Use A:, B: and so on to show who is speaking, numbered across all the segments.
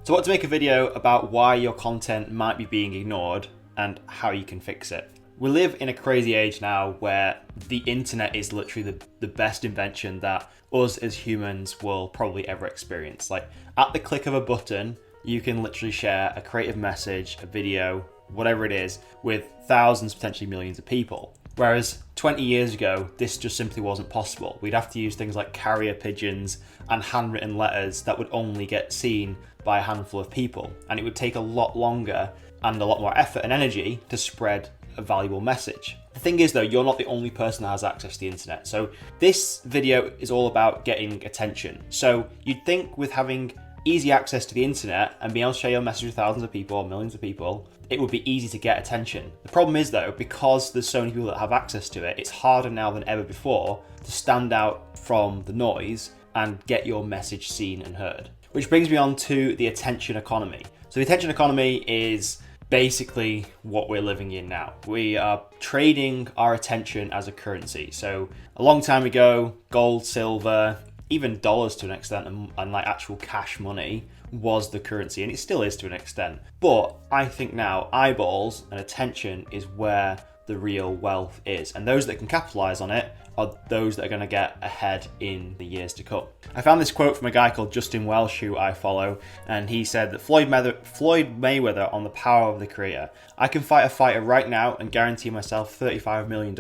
A: So I want to make a video about why your content might be being ignored and how you can fix it. We live in a crazy age now where the internet is literally the best invention that us as humans will probably ever experience. Like at the click of a button, you can literally share a creative message, a video, whatever it is, with thousands, potentially millions of people. Whereas 20 years ago, this just simply wasn't possible. We'd have to use things like carrier pigeons and handwritten letters that would only get seen by a handful of people. And it would take a lot longer and a lot more effort and energy to spread a valuable message. The thing is though, you're not the only person that has access to the internet. So this video is all about getting attention. So you'd think with having easy access to the internet and being able to share your message with thousands of people or millions of people, it would be easy to get attention. The problem is though, because there's so many people that have access to it, it's harder now than ever before to stand out from the noise and get your message seen and heard. Which brings me on to the attention economy. So the attention economy is basically what we're living in now. We are trading our attention as a currency. So a long time ago, gold, silver, even dollars to an extent, and like actual cash money was the currency, and it still is to an extent. But I think now eyeballs and attention is where the real wealth is, and those that can capitalize on it are those that are going to get ahead in the years to come. I found this quote from a guy called Justin Welsh, who I follow, and he said that Floyd Mayweather on the power of the creator. I can fight a fighter right now and guarantee myself $35 million.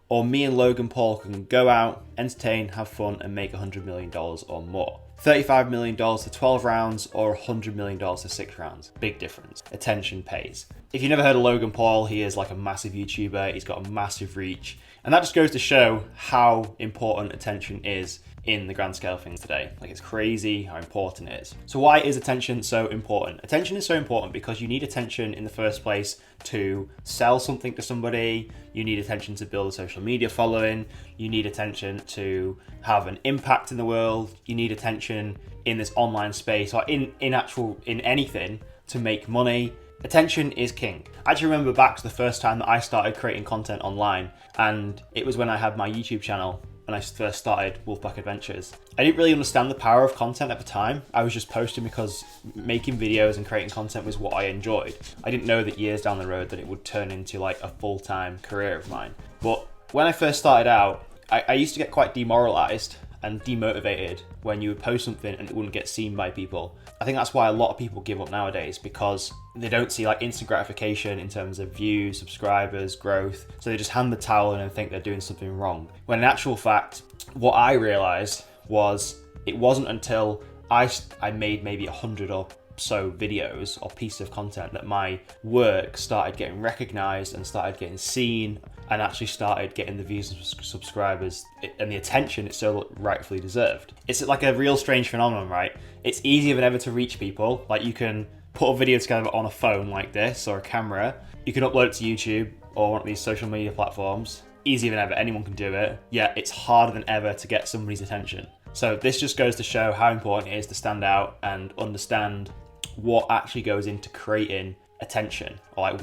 A: Or me and Logan Paul can go out, entertain, have fun, and make $100 million or more. $35 million to 12 rounds or $100 million to 6 rounds. Big difference. Attention pays. If you've never heard of Logan Paul, he is like a massive YouTuber. He's got a massive reach. And that just goes to show how important attention is in the grand scale of things today. Like, it's crazy how important it is. So why is attention so important? Attention is so important because you need attention in the first place to sell something to somebody. You need attention to build a social media following. You need attention to have an impact in the world. You need attention in this online space or in anything to make money. Attention is king. I actually remember back to the first time that I started creating content online, and it was when I had my YouTube channel when I first started Wolfpack Adventures. I didn't really understand the power of content at the time. I was just posting because making videos and creating content was what I enjoyed. I didn't know that years down the road that it would turn into like a full-time career of mine. But when I first started out, I used to get quite demoralized and demotivated when you would post something and it wouldn't get seen by people. I think that's why a lot of people give up nowadays, because they don't see like instant gratification in terms of views, subscribers, growth. So they just hand the towel in and think they're doing something wrong. When in actual fact, what I realized was it wasn't until I made maybe 100 or so videos or pieces of content that my work started getting recognized and started getting seen and actually started getting the views and subscribers and the attention it so rightfully deserved. It's like a real strange phenomenon, right? It's easier than ever to reach people. Like, you can put a video together on a phone like this or a camera. You can upload it to YouTube or one of these social media platforms. Easier than ever, anyone can do it. Yet it's harder than ever to get somebody's attention. So this just goes to show how important it is to stand out and understand what actually goes into creating attention, or like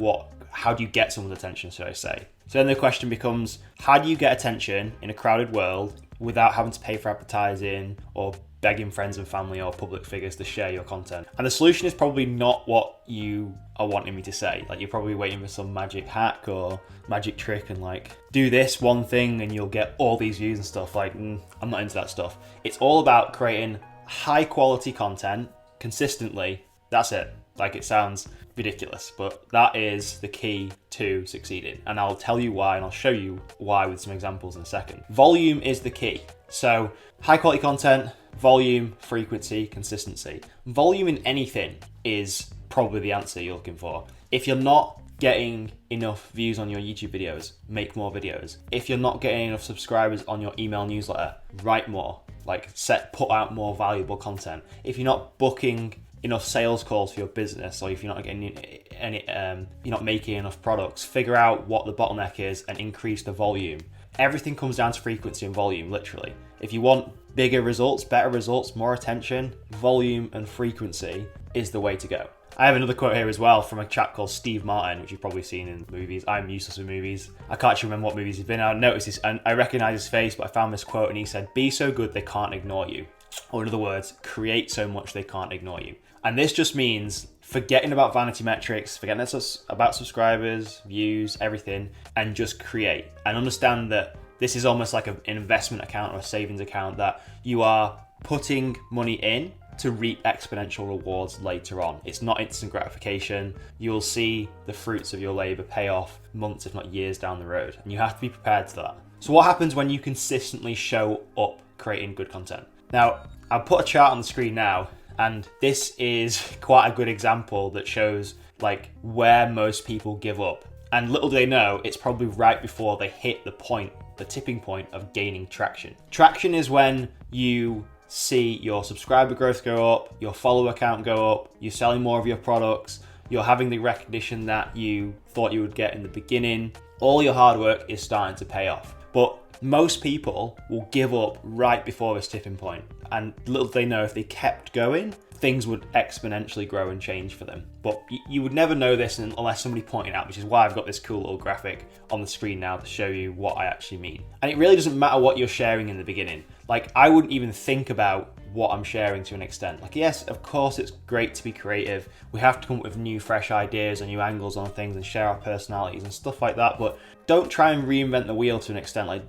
A: how do you get someone's attention, should I say. So then the question becomes, how do you get attention in a crowded world without having to pay for advertising or begging friends and family or public figures to share your content? And the solution is probably not what you are wanting me to say. Like, you're probably waiting for some magic hack or magic trick and like, do this one thing and you'll get all these views and stuff. Like, I'm not into that stuff. It's all about creating high quality content consistently. That's it. Like, it sounds ridiculous, but that is the key to succeeding. And I'll tell you why, and I'll show you why with some examples in a second. Volume is the key. So high quality content, volume, frequency, consistency. Volume in anything is probably the answer you're looking for. If you're not getting enough views on your YouTube videos, make more videos. If you're not getting enough subscribers on your email newsletter, write more. Like, put out more valuable content. If you're not booking enough sales calls for your business, or if you're not getting you're not making enough products, figure out what the bottleneck is and increase the volume. Everything comes down to frequency and volume, literally. If you want bigger results, better results, more attention, volume and frequency is the way to go. I have another quote here as well from a chap called Steve Martin, which you've probably seen in movies. I'm useless with movies. I can't actually remember what movies he's been in. I noticed this and I recognize his face, but I found this quote and he said, "Be so good they can't ignore you." Or in other words, create so much they can't ignore you. And this just means forgetting about vanity metrics, forgetting about subscribers, views, everything, and just create. And understand that this is almost like an investment account or a savings account that you are putting money in to reap exponential rewards later on. It's not instant gratification. You'll see the fruits of your labor pay off months, if not years down the road. And you have to be prepared for that. So what happens when you consistently show up creating good content? Now, I'll put a chart on the screen now, and this is quite a good example that shows like where most people give up. And little do they know, it's probably right before they hit the tipping point of gaining traction. Traction is when you see your subscriber growth go up, your follower count go up, you're selling more of your products, you're having the recognition that you thought you would get in the beginning. All your hard work is starting to pay off. But most people will give up right before this tipping point. And little do they know, if they kept going, things would exponentially grow and change for them. But you would never know this unless somebody pointed out, which is why I've got this cool little graphic on the screen now to show you what I actually mean. And it really doesn't matter what you're sharing in the beginning. Like, I wouldn't even think about what I'm sharing to an extent. Like, yes, of course, it's great to be creative. We have to come up with new, fresh ideas and new angles on things and share our personalities and stuff like that. But don't try and reinvent the wheel to an extent. Like,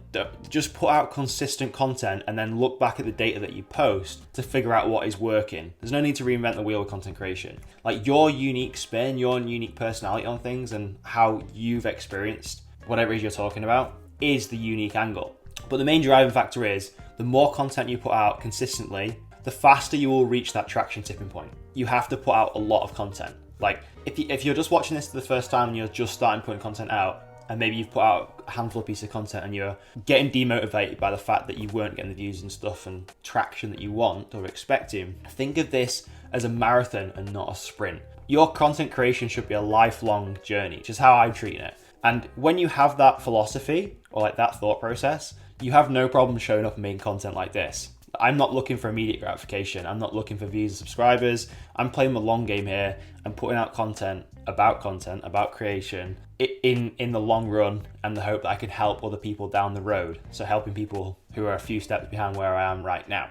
A: just put out consistent content and then look back at the data that you post to figure out what is working. There's no need to reinvent the wheel with content creation. Like, your unique spin, your unique personality on things and how you've experienced whatever it is you're talking about is the unique angle. But the main driving factor is the more content you put out consistently, the faster you will reach that traction tipping point. You have to put out a lot of content. Like, if you're just watching this for the first time and you're just starting putting content out, and maybe you've put out a handful of pieces of content and you're getting demotivated by the fact that you weren't getting the views and stuff and traction that you want or expecting, think of this as a marathon and not a sprint. Your content creation should be a lifelong journey, which is how I'm treating it. And when you have that philosophy or like that thought process, you have no problem showing up and making content like this. I'm not looking for immediate gratification. I'm not looking for views and subscribers. I'm playing the long game here. I'm putting out content, about creation in the long run, and the hope that I can help other people down the road. So helping people who are a few steps behind where I am right now.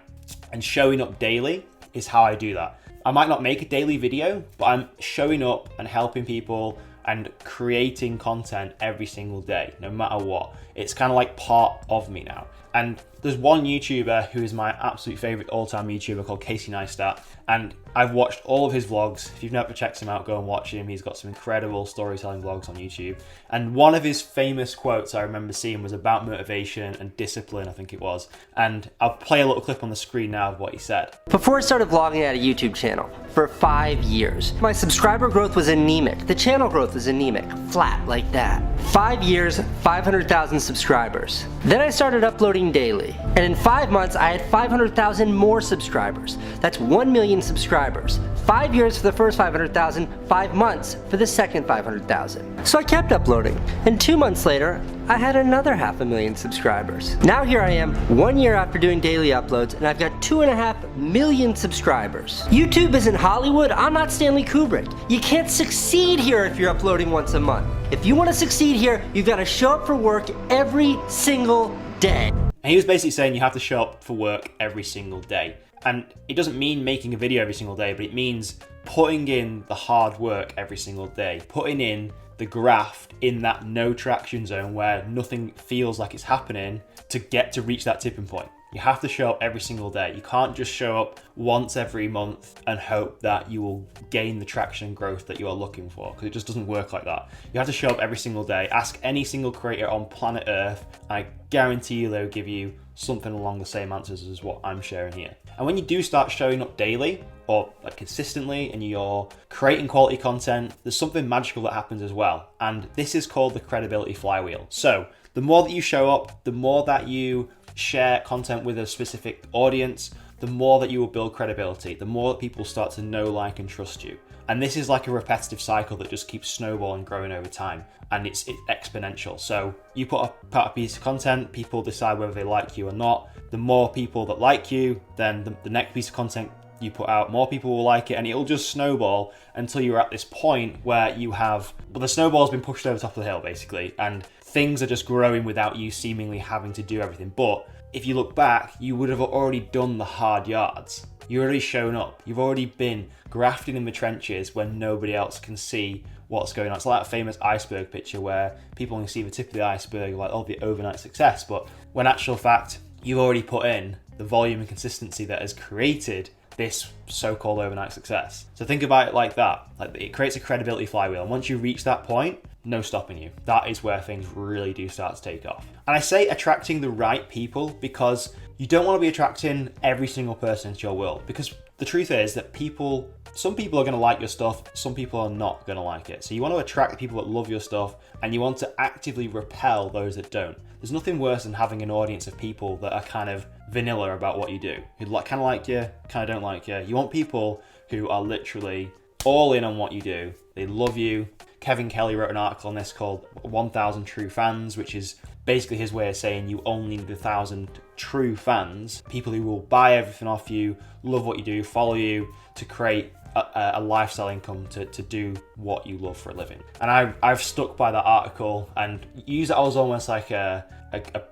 A: And showing up daily is how I do that. I might not make a daily video, but I'm showing up and helping people and creating content every single day, no matter what. It's kind of like part of me now. And there's one YouTuber who is my absolute favorite all-time YouTuber called Casey Neistat, and I've watched all of his vlogs. If you've never checked him out, go and watch him. He's got some incredible storytelling vlogs on YouTube. And one of his famous quotes I remember seeing was about motivation and discipline, I think it was. And I'll play a little clip on the screen now of what he said.
B: Before I started vlogging at a YouTube channel, for 5 years, my subscriber growth was anemic. The channel growth was anemic, flat like that. 5 years, 500,000 subscribers. Then I started uploading daily. And in 5 months, I had 500,000 more subscribers. That's 1 million subscribers. 5 years for the first 500,000, 5 months for the second 500,000. So I kept uploading. And 2 months later, I had another 500,000 subscribers. Now here I am, 1 year after doing daily uploads, and I've got 2.5 million subscribers. YouTube isn't Hollywood. I'm not Stanley Kubrick. You can't succeed here if you're uploading once a month. If you want to succeed here, you've got to show up for work every single day.
A: And he was basically saying you have to show up for work every single day. And it doesn't mean making a video every single day, but it means putting in the hard work every single day, putting in the graft in that no traction zone where nothing feels like it's happening to get to reach that tipping point. You have to show up every single day. You can't just show up once every month and hope that you will gain the traction and growth that you are looking for, because it just doesn't work like that. You have to show up every single day. Ask any single creator on planet Earth, and I guarantee you they'll give you something along the same answers as what I'm sharing here. And when you do start showing up daily or like consistently and you're creating quality content, there's something magical that happens as well. And this is called the credibility flywheel. So the more that you show up, the more that you share content with a specific audience, the more that you will build credibility, the more that people start to know, like, and trust you. And this is like a repetitive cycle that just keeps snowballing, growing over time, and it's exponential. So you put out a piece of content, people decide whether they like you or not. The more people that like you, then the next piece of content you put out, more people will like it, and it'll just snowball until you're at this point where you have, well, the snowball's been pushed over top of the hill, basically, and things are just growing without you seemingly having to do everything. But if you look back, you would have already done the hard yards. You've already shown up. You've already been grafting in the trenches when nobody else can see what's going on. It's like that famous iceberg picture where people can see the tip of the iceberg, like, oh, the overnight success. But when actual fact, you've already put in the volume and consistency that has created this so-called overnight success. So think about it like that. Like, it creates a credibility flywheel. And once you reach that point, no stopping you. That is where things really do start to take off. And I say attracting the right people because you don't want to be attracting every single person into your world, because the truth is that some people are going to like your stuff, some people are not going to like it. So you want to attract the people that love your stuff, and you want to actively repel those that don't. There's nothing worse than having an audience of people that are kind of vanilla about what you do, who kind of like you, kind of don't like you. You want people who are literally all in on what you do. They love you. Kevin Kelly wrote an article on this called 1,000 True Fans, which is basically his way of saying you only need 1,000 true fans, people who will buy everything off you, love what you do, follow you, to create a lifestyle income to do what you love for a living. And I've stuck by that article and use it as almost like a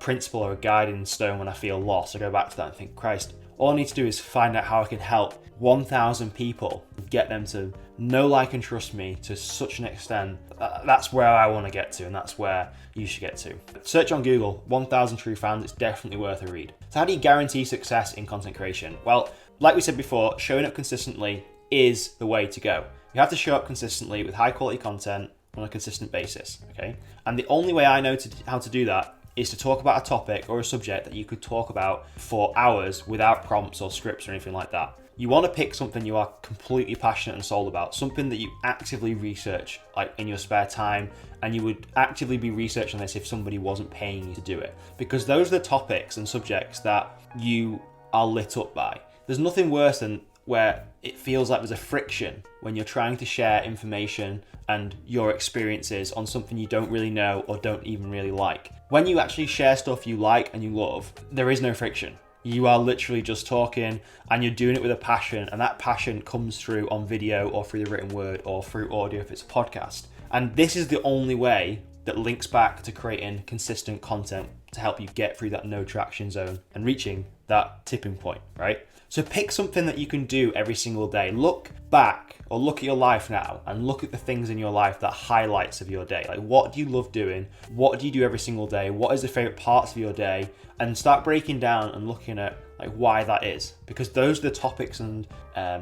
A: principle or a guiding stone when I feel lost. I go back to that and think, Christ, all I need to do is find out how I can help 1,000 people, get them to know, like, and trust me to such an extent. That's where I want to get to, and that's where you should get to. Search on Google, 1,000 True Fans. It's definitely worth a read. So how do you guarantee success in content creation? Well, like we said before, showing up consistently is the way to go. You have to show up consistently with high quality content on a consistent basis, okay? And the only way I know how to do that is to talk about a topic or a subject that you could talk about for hours without prompts or scripts or anything like that. You want to pick something you are completely passionate and sold about, something that you actively research, like in your spare time, and you would actively be researching this if somebody wasn't paying you to do it. Because those are the topics and subjects that you are lit up by. There's nothing worse than where it feels like there's a friction when you're trying to share information and your experiences on something you don't really know or don't even really like. When you actually share stuff you like and you love, there is no friction. You are literally just talking and you're doing it with a passion, and that passion comes through on video or through the written word or through audio if it's a podcast. And this is the only way that links back to creating consistent content to help you get through that no traction zone and reaching that tipping point, right? So pick something that you can do every single day. Look back or look at your life now and look at the things in your life that highlights of your day. Like, what do you love doing? What do you do every single day? What is the favorite parts of your day? And start breaking down and looking at like why that is, because those are the topics and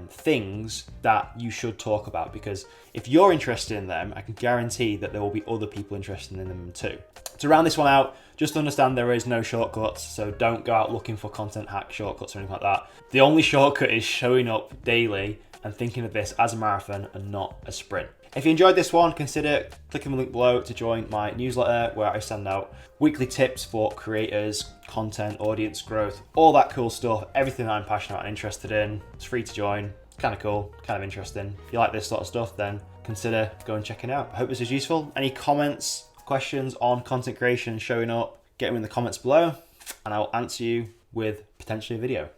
A: things that you should talk about, because if you're interested in them, I can guarantee that there will be other people interested in them too. To round this one out, just understand there is no shortcuts, so don't go out looking for content hack shortcuts or anything like that. The only shortcut is showing up daily and thinking of this as a marathon and not a sprint. If you enjoyed this one, consider clicking the link below to join my newsletter where I send out weekly tips for creators, content, audience growth, all that cool stuff, everything I'm passionate and interested in. It's free to join. It's kind of cool, kind of interesting. If you like this sort of stuff, then consider going checking it out. I hope this is useful. Any comments, questions on content creation, showing up, get them in the comments below, and I will answer you with potentially a video.